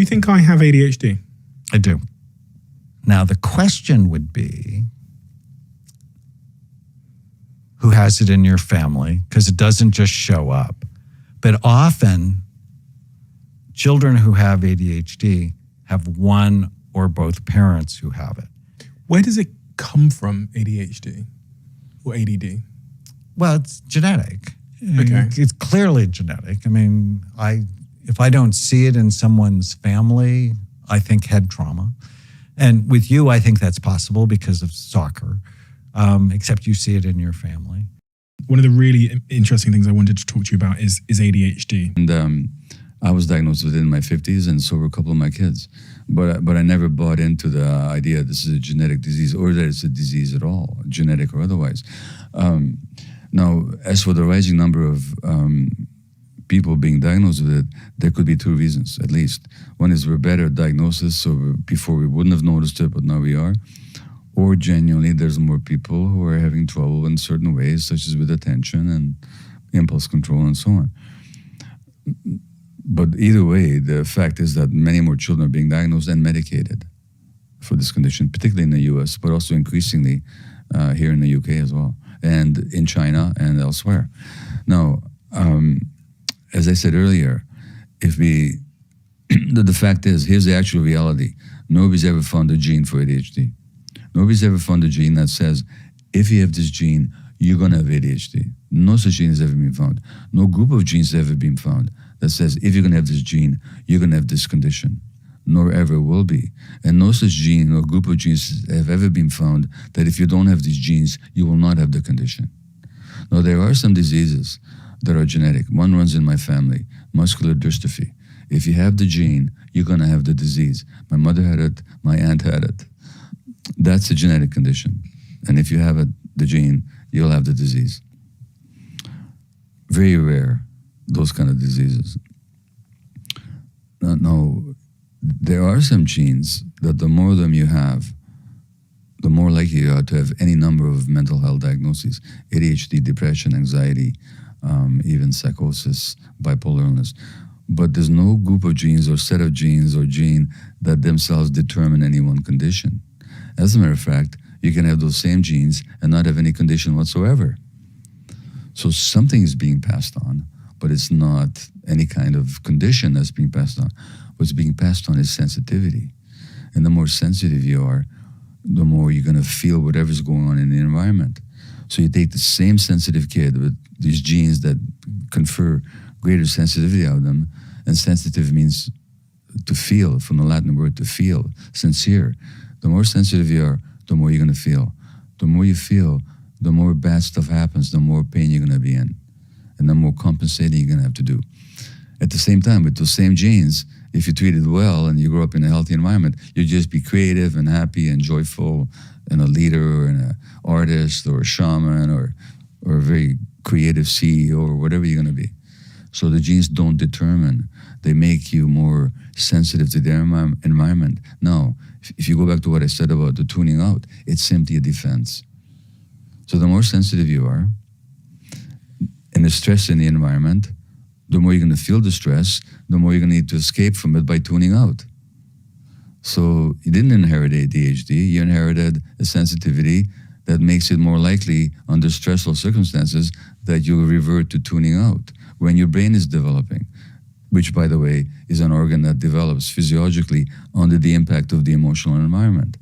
Do you think I have ADHD? I do. Now, the question would be, who has it in your family? Because it doesn't just show up. But often, children who have ADHD have one or both parents who have it. Where does it come from, ADHD or ADD? Well, it's genetic. Okay. It's clearly genetic. I mean, if I don't see it in someone's family, I think head trauma. And with you, I think that's possible because of soccer, except you see it in your family. One of the really interesting things I wanted to talk to you about is ADHD. And I was diagnosed with it in my 50s, and so were a couple of my kids. But I never bought into the idea this is a genetic disease or that it's a disease at all, genetic or otherwise. Now, as for the rising number of people being diagnosed with it, there could be two reasons, at least. One is we're better at diagnosis, so before we wouldn't have noticed it, but now we are. Or genuinely, there's more people who are having trouble in certain ways, such as with attention and impulse control and so on. But either way, the fact is that many more children are being diagnosed and medicated for this condition, particularly in the US, but also increasingly here in the UK as well, and in China and elsewhere. Now, as I said earlier, the fact is, here's the actual reality. Nobody's ever found a gene for ADHD. Nobody's ever found a gene that says, if you have this gene, you're going to have ADHD. No such gene has ever been found. No group of genes has ever been found that says, if you're going to have this gene, you're going to have this condition, nor ever will be. And no such gene or group of genes have ever been found that if you don't have these genes, you will not have the condition. Now, there are some diseases that are genetic. One runs in my family, muscular dystrophy. If you have the gene, you're going to have the disease. My mother had it, my aunt had it. That's a genetic condition. And if you have the gene, you'll have the disease. Very rare, those kind of diseases. Now, there are some genes that the more of them you have, the more likely you are to have any number of mental health diagnoses, ADHD, depression, anxiety, even psychosis, bipolar illness. But there's no group of genes or set of genes or gene that themselves determine any one condition. As a matter of fact, you can have those same genes and not have any condition whatsoever. So something is being passed on, but it's not any kind of condition that's being passed on. What's being passed on is sensitivity. And the more sensitive you are, the more you're going to feel whatever's going on in the environment. So you take the same sensitive kid with these genes that confer greater sensitivity out of them, and sensitive means to feel, from the Latin word to feel, sincere. The more sensitive you are, the more you're going to feel. The more you feel, the more bad stuff happens, the more pain you're going to be in, and the more compensating you're going to have to do. At the same time, with those same genes, if you treat it well and you grow up in a healthy environment, you'll just be creative and happy and joyful and a leader and an artist or a shaman or a very creative CEO or whatever you're going to be. So the genes don't determine. They make you more sensitive to their environment. Now, if you go back to what I said about the tuning out, it's simply a defense. So the more sensitive you are, and the stress in the environment, the more you're going to feel the stress, the more you're going to need to escape from it by tuning out. So you didn't inherit ADHD, you inherited a sensitivity that makes it more likely under stressful circumstances that you'll revert to tuning out when your brain is developing, which, by the way, is an organ that develops physiologically under the impact of the emotional environment.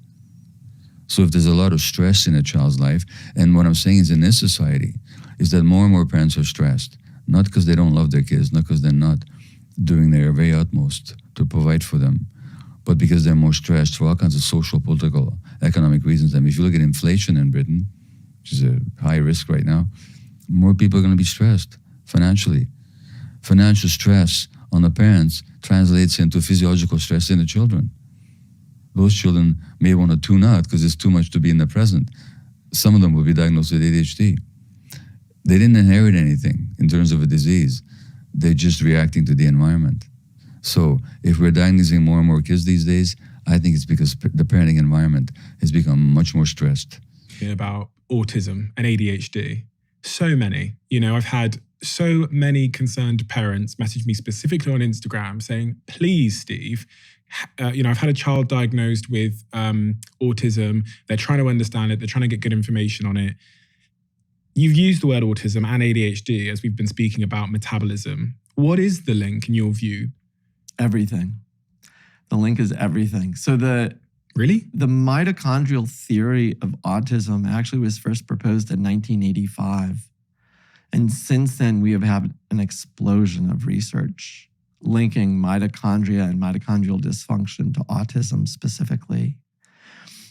So if there's a lot of stress in a child's life, and what I'm saying is in this society, is that more and more parents are stressed, not because they don't love their kids, not because they're not doing their very utmost to provide for them, but because they're more stressed for all kinds of social, political, economic reasons. I mean, if you look at inflation in Britain, which is a high risk right now, more people are going to be stressed financially. Financial stress on the parents translates into physiological stress in the children. Those children may want to tune out because it's too much to be in the present. Some of them will be diagnosed with ADHD. They didn't inherit anything in terms of a disease. They're just reacting to the environment. So if we're diagnosing more and more kids these days, I think it's because the parenting environment has become much more stressed. About autism and ADHD, so many. You know, I've had so many concerned parents message me specifically on Instagram saying, please, Steve, I've had a child diagnosed with autism. They're trying to understand it. They're trying to get good information on it. You've used the word autism and ADHD as we've been speaking about metabolism. What is the link in your view? Everything. The link is everything. So Really? The mitochondrial theory of autism actually was first proposed in 1985. And since then, we have had an explosion of research linking mitochondria and mitochondrial dysfunction to autism specifically.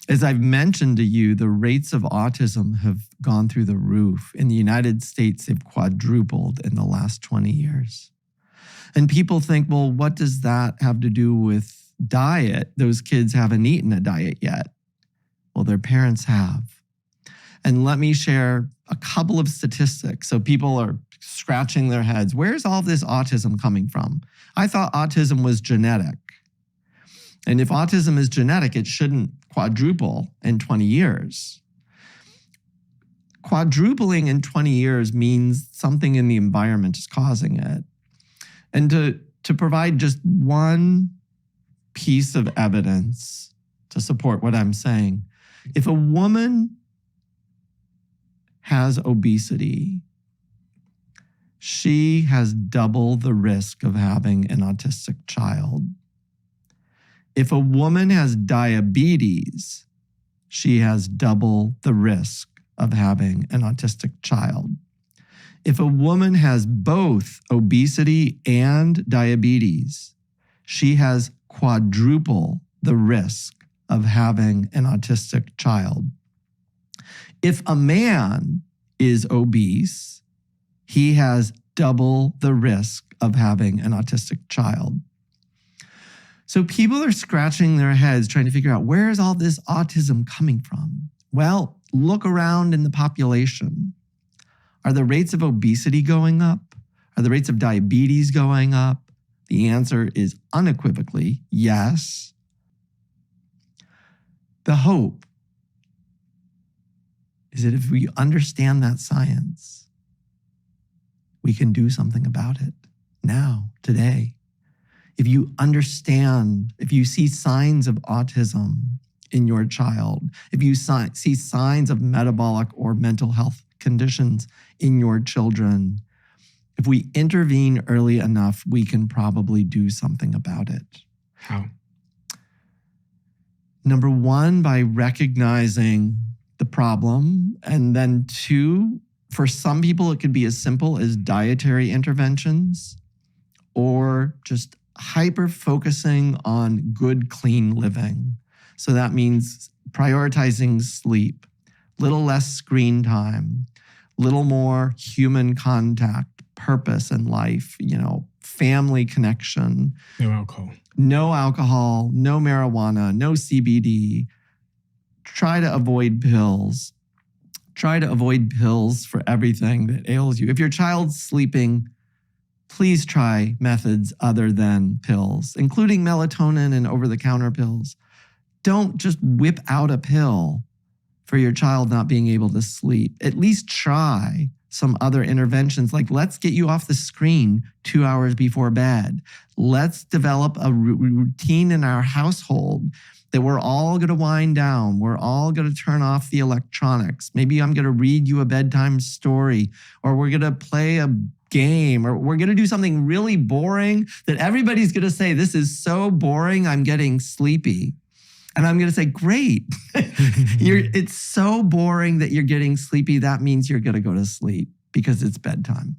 As I've mentioned to you, the rates of autism have gone through the roof. In the United States, they've quadrupled in the last 20 years. And people think, well, what does that have to do with diet? Those kids haven't eaten a diet yet. Well, their parents have. And let me share a couple of statistics. So people are scratching their heads. Where's all this autism coming from? I thought autism was genetic. And if autism is genetic, it shouldn't quadruple in 20 years. Quadrupling in 20 years means something in the environment is causing it. And to provide just one piece of evidence to support what I'm saying, if a woman has obesity, she has double the risk of having an autistic child. If a woman has diabetes, she has double the risk of having an autistic child. If a woman has both obesity and diabetes, she has quadruple the risk of having an autistic child. If a man is obese, he has double the risk of having an autistic child. So people are scratching their heads trying to figure out, where is all this autism coming from? Well, look around in the population. Are the rates of obesity going up? Are the rates of diabetes going up? The answer is unequivocally yes. The hope is that if we understand that science, we can do something about it now, today. If you understand, if you see signs of autism in your child, if you see signs of metabolic or mental health conditions in your children, if we intervene early enough, we can probably do something about it. How? Number one, by recognizing the problem. And then two, for some people, it could be as simple as dietary interventions or just hyper-focusing on good, clean living. So that means prioritizing sleep, little less screen time, little more human contact, purpose in life, family connection. No alcohol. No alcohol, no marijuana, no CBD. Try to avoid pills. Try to avoid pills for everything that ails you. If your child's sleeping, please try methods other than pills, including melatonin and over-the-counter pills. Don't just whip out a pill for your child not being able to sleep. At least try some other interventions, like let's get you off the screen 2 hours before bed. Let's develop a routine in our household that we're all going to wind down. We're all going to turn off the electronics. Maybe I'm going to read you a bedtime story, or we're going to play a game, or we're going to do something really boring that everybody's going to say, this is so boring, I'm getting sleepy. And I'm going to say, great. It's so boring that you're getting sleepy. That means you're going to go to sleep because it's bedtime.